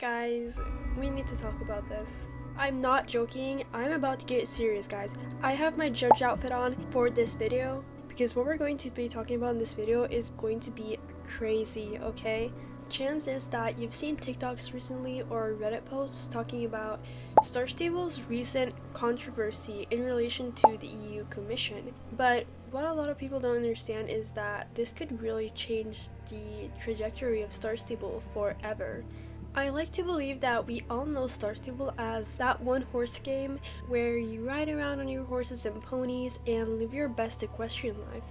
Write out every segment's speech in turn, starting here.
Guys, we need to talk about this. I'm not joking, I'm about to get serious, guys. I have my judge outfit on for this video because what we're going to be talking about in this video is going to be crazy, okay? Chance is that you've seen TikToks recently or Reddit posts talking about Star Stable's recent controversy in relation to the EU Commission. But what a lot of people don't understand is that this could really change the trajectory of Star Stable forever. I like to believe that we all know Star Stable as that one horse game where you ride around on your horses and ponies and live your best equestrian life.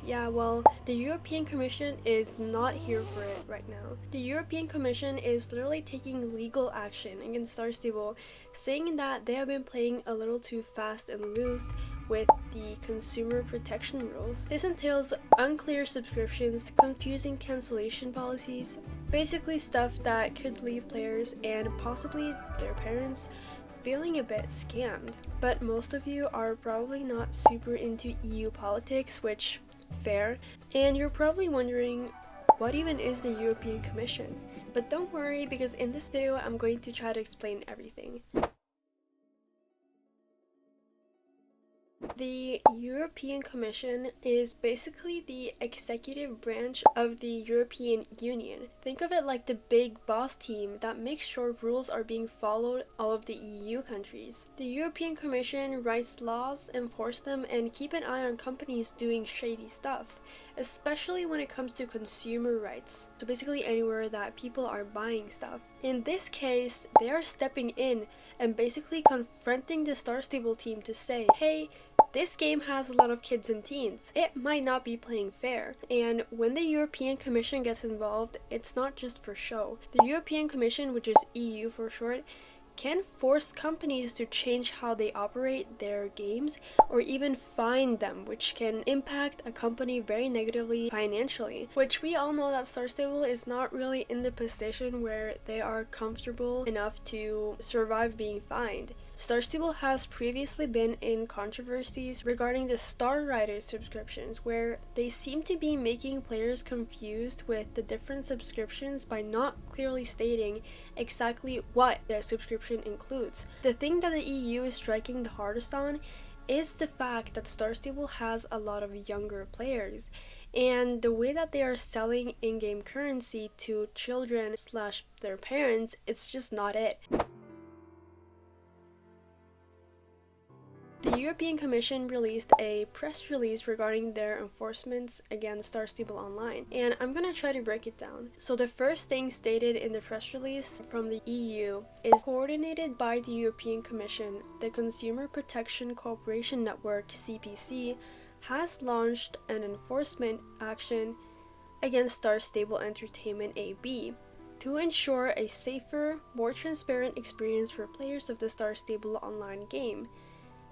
Yeah, well, the European Commission is not here for it right now. The European Commission is literally taking legal action against Star Stable, saying that they have been playing a little too fast and loose with the consumer protection rules. This entails unclear subscriptions, confusing cancellation policies, basically stuff that could leave players and possibly their parents feeling a bit scammed. But most of you are probably not super into EU politics, which fair, and you're probably wondering what even is the European Commission. But don't worry, because in this video I'm going to try to explain everything. The European Commission is basically the executive branch of the European Union. Think of it like the big boss team that makes sure rules are being followed all of the EU countries. The European Commission writes laws, enforce them, and keep an eye on companies doing shady stuff, especially when it comes to consumer rights. So basically anywhere that people are buying stuff. In this case, they are stepping in and basically confronting the Star Stable team to say, hey, this game has a lot of kids and teens. It might not be playing fair. And when the European Commission gets involved, it's not just for show. The European Commission, which is EU for short, can force companies to change how they operate their games or even fine them, which can impact a company very negatively financially. Which we all know that Star Stable is not really in the position where they are comfortable enough to survive being fined. Star Stable has previously been in controversies regarding the Star Riders subscriptions, where they seem to be making players confused with the different subscriptions by not clearly stating exactly what the subscription includes. The thing that the EU is striking the hardest on is the fact that Star Stable has a lot of younger players, and the way that they are selling in-game currency to children / their parents, it's just not it. The European Commission released a press release regarding their enforcements against Star Stable Online, and I'm gonna try to break it down. So the first thing stated in the press release from the EU is coordinated by the European Commission, the Consumer Protection Cooperation Network, CPC, has launched an enforcement action against Star Stable Entertainment AB to ensure a safer, more transparent experience for players of the Star Stable Online game.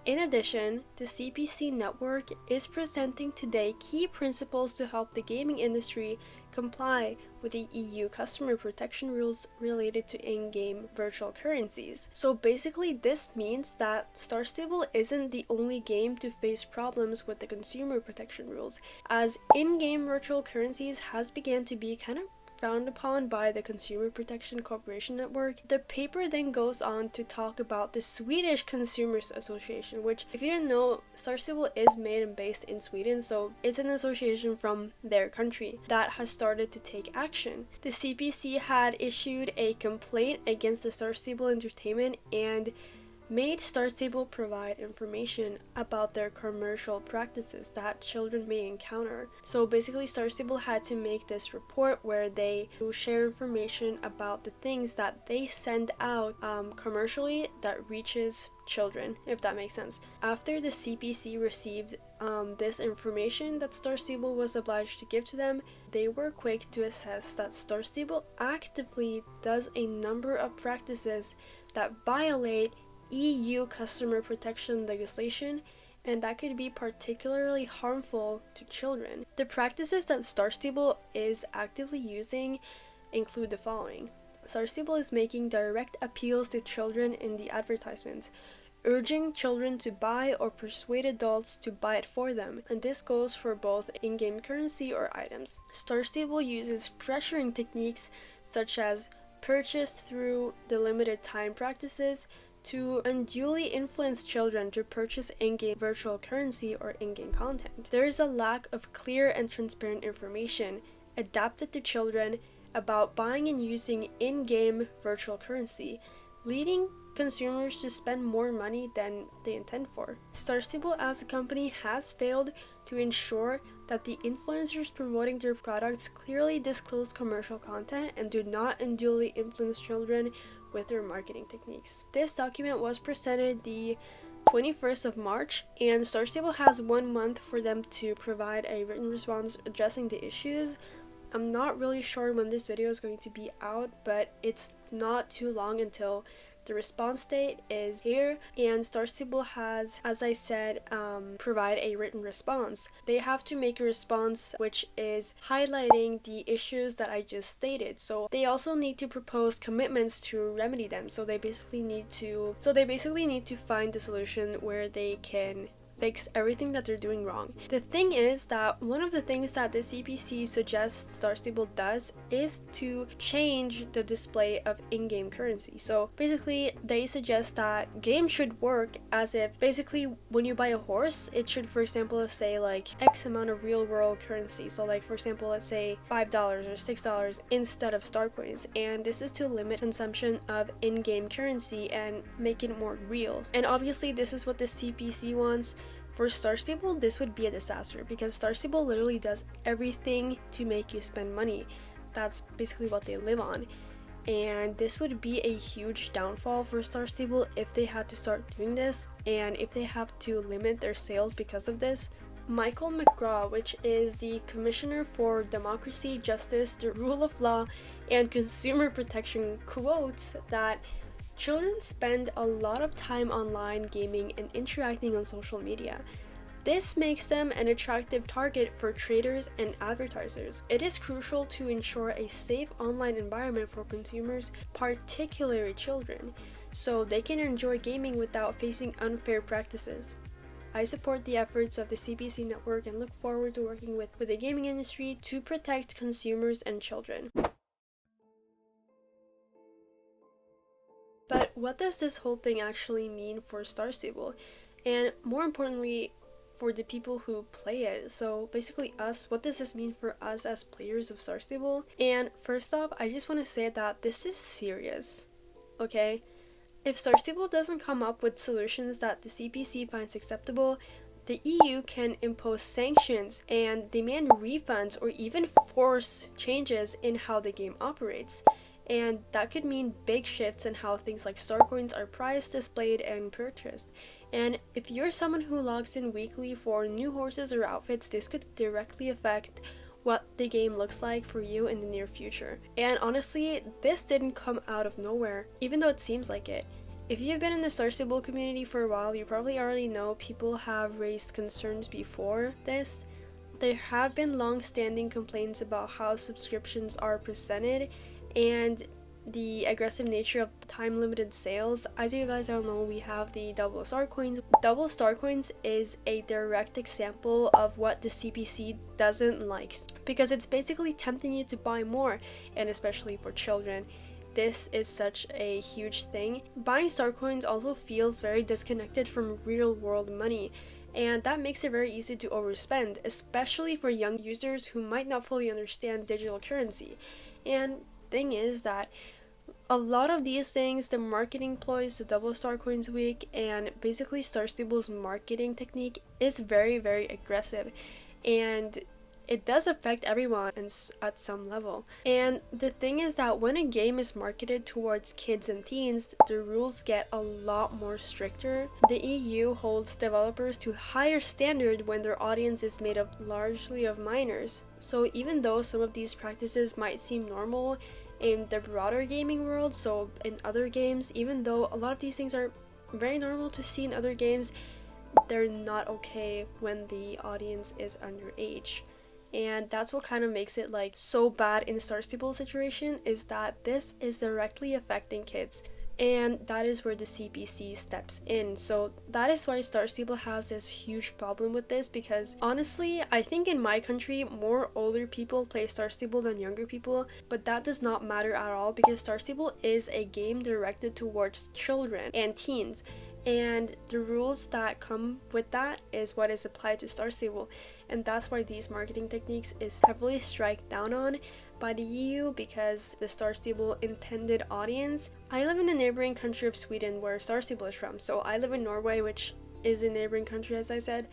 In addition, the CPC network is presenting today key principles to help the gaming industry comply with the EU customer protection rules related to in-game virtual currencies. So basically this means that Star Stable isn't the only game to face problems with the consumer protection rules, as in-game virtual currencies has begun to be kind of frowned upon by the Consumer Protection Cooperation Network. The paper then goes on to talk about the Swedish Consumers Association, which, if you didn't know, Star Stable is made and based in Sweden, so it's an association from their country that has started to take action. The CPC had issued a complaint against the Star Stable Entertainment and made Star Stable provide information about their commercial practices that children may encounter. So basically Star Stable had to make this report where they share information about the things that they send out commercially that reaches children, if that makes sense. After the CPC received this information that Star Stable was obliged to give to them, they were quick to assess that Star Stable actively does a number of practices that violate EU customer protection legislation, and that could be particularly harmful to children. The practices that Star Stable is actively using include the following. Star Stable is making direct appeals to children in the advertisements, urging children to buy or persuade adults to buy it for them, and this goes for both in-game currency or items. Star Stable uses pressuring techniques such as purchased through the limited time practices to unduly influence children to purchase in-game virtual currency or in-game content. There is a lack of clear and transparent information adapted to children about buying and using in-game virtual currency, leading consumers to spend more money than they intend for. Star Stable as a company has failed to ensure that the influencers promoting their products clearly disclose commercial content and do not unduly influence children with their marketing techniques. This document was presented the 21st of March, and Star Stable has 1 month for them to provide a written response addressing the issues. I'm not really sure when this video is going to be out, but it's not too long until the response date is here, and Star Stable has, as I said, provide a written response. They have to make a response which is highlighting the issues that I just stated. So they also need to propose commitments to remedy them. So they basically need to find the solution where they can fix everything that they're doing wrong. The thing is that one of the things that the CPC suggests Star Stable does is to change the display of in-game currency. So basically they suggest that games should work as if basically when you buy a horse, it should, for example, say like X amount of real world currency. So like, for example, let's say $5 or $6 instead of star coins, and this is to limit consumption of in-game currency and make it more real. And obviously this is what the CPC wants. For Star Stable, this would be a disaster because Star Stable literally does everything to make you spend money. That's basically what they live on. And this would be a huge downfall for Star Stable if they had to start doing this and if they have to limit their sales because of this. Michael McGraw, which is the Commissioner for Democracy, Justice, the Rule of Law, and Consumer Protection, quotes that children spend a lot of time online gaming and interacting on social media. This makes them an attractive target for traders and advertisers. It is crucial to ensure a safe online environment for consumers, particularly children, so they can enjoy gaming without facing unfair practices. I support the efforts of the CPC network and look forward to working with the gaming industry to protect consumers and children. But what does this whole thing actually mean for Star Stable? And more importantly, for the people who play it. So basically us, what does this mean for us as players of Star Stable? And first off, I just want to say that this is serious, okay? If Star Stable doesn't come up with solutions that the CPC finds acceptable, the EU can impose sanctions and demand refunds or even force changes in how the game operates. And that could mean big shifts in how things like star coins are priced, displayed, and purchased. And if you're someone who logs in weekly for new horses or outfits, this could directly affect what the game looks like for you in the near future. And honestly, this didn't come out of nowhere, even though it seems like it. If you've been in the Star Stable community for a while, you probably already know people have raised concerns before this. There have been long-standing complaints about how subscriptions are presented and the aggressive nature of the time-limited sales. As you guys all know, we have the double star coins. Double star coins is a direct example of what the CPC doesn't like, because it's basically tempting you to buy more, and especially for children. This is such a huge thing. Buying star coins also feels very disconnected from real-world money, and that makes it very easy to overspend, especially for young users who might not fully understand digital currency. And thing is that a lot of these things, the marketing ploys, the double star coins week, and basically Star Stable's marketing technique is very, very aggressive, and it does affect everyone at some level. And the thing is that when a game is marketed towards kids and teens, the rules get a lot more stricter. The EU holds developers to higher standard when their audience is made up largely of minors. So even though some of these practices might seem normal in the broader gaming world, so in other games, even though a lot of these things are very normal to see in other games, they're not okay when the audience is underage. And that's what kind of makes it like so bad in the Star Stable situation, is that this is directly affecting kids. and that is where the CPC steps in. So that is why Star Stable has this huge problem with this, because honestly, I think in my country more older people play Star Stable than younger people, but that does not matter at all because Star Stable is a game directed towards children and teens, and the rules that come with that is what is applied to Star Stable, and that's why these marketing techniques is heavily struck down on by the EU because the Star Stable intended audience. I live in the neighboring country of Sweden where Star Stable is from, so I live in Norway, which is a neighboring country as I said,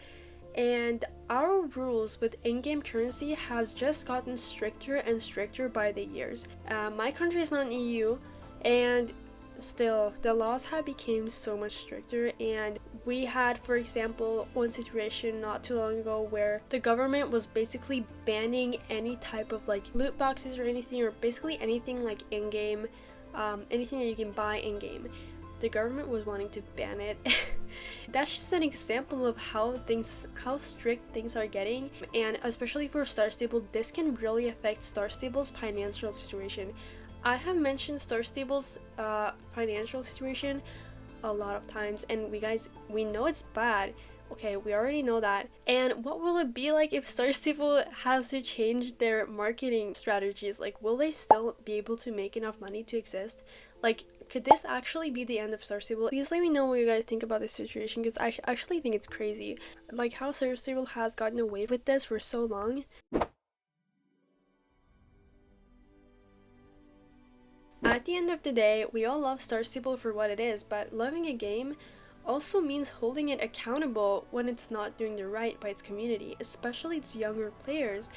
and our rules with in-game currency has just gotten stricter and stricter by the years. My country is not an EU, and still the laws have become so much stricter, and we had, for example, one situation not too long ago where the government was basically banning any type of like loot boxes or anything, or basically anything like in-game, anything that you can buy in-game. The government was wanting to ban it. That's just an example of how strict things are getting, and especially for Star Stable, this can really affect Star Stable's financial situation. I have mentioned Star Stable's financial situation a lot of times, and we know it's bad. Okay, we already know that. And what will it be like if Star Stable has to change their marketing strategies? Like, will they still be able to make enough money to exist? Like, could this actually be the end of Star Stable? Please let me know what you guys think about this situation, because I actually think it's crazy. Like, how Star Stable has gotten away with this for so long. At the end of the day, we all love Star Stable for what it is, but loving a game also means holding it accountable when it's not doing the right by its community, especially its younger players.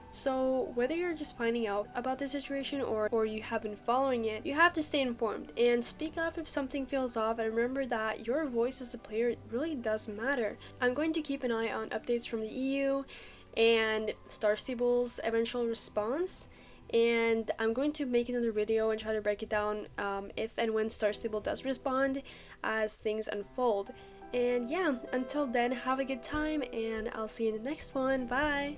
So whether you're just finding out about the situation or you have been following it, you have to stay informed and speak up if something feels off, and remember that your voice as a player really does matter. I'm going to keep an eye on updates from the EU and Star Stable's eventual response, and I'm going to make another video and try to break it down if and when Star Stable does respond as things unfold. And yeah, until then, have a good time, and I'll see you in the next one. Bye!